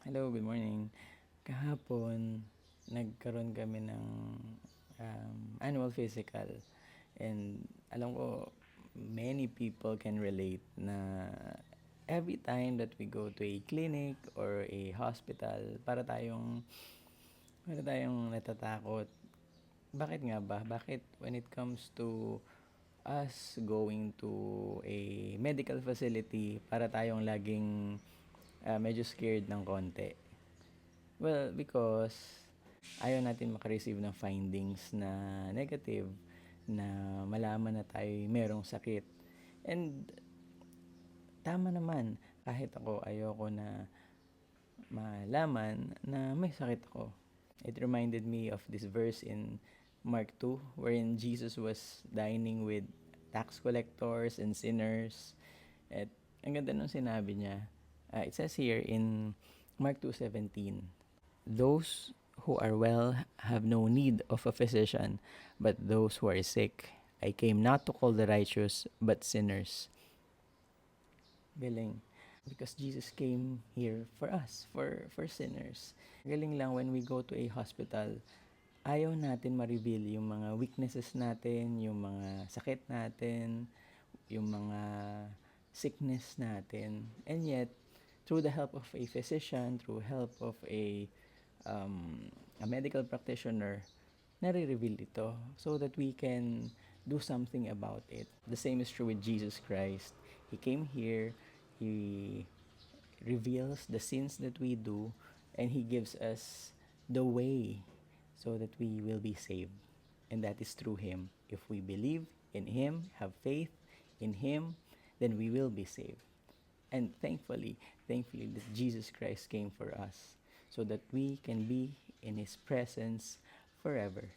Hello, good morning. Kahapon, nagkaroon kami ng annual physical. And alam ko, many people can relate na every time that we go to a clinic or a hospital, para tayong natatakot. Bakit nga ba? Bakit when it comes to us going to a medical facility, para tayong laging medyo scared ng konti? Well, because ayaw natin makareceive ng findings na negative, na malaman na tayo merong sakit. And tama naman, kahit ako ayoko na malaman na may sakit ako. It reminded me of this verse in Mark 2 wherein Jesus was dining with tax collectors and sinners. At ang ganda nung sinabi niya. It says here in Mark 2:17, "Those who are well have no need of a physician, but those who are sick. I came not to call the righteous, but sinners." Galing. Because Jesus came here for us, for sinners. Galing lang when we go to a hospital, ayaw natin ma-reveal yung mga weaknesses natin, yung mga sakit natin, yung mga sickness natin. And yet, through the help of a physician, through help of a medical practitioner, nare-reveal ito so that we can do something about it. The same is true with Jesus Christ. He came here, He reveals the sins that we do, and He gives us the way so that we will be saved. And that is through Him. If we believe in Him, have faith in Him, then we will be saved. And thankfully that Jesus Christ came for us so that we can be in His presence forever.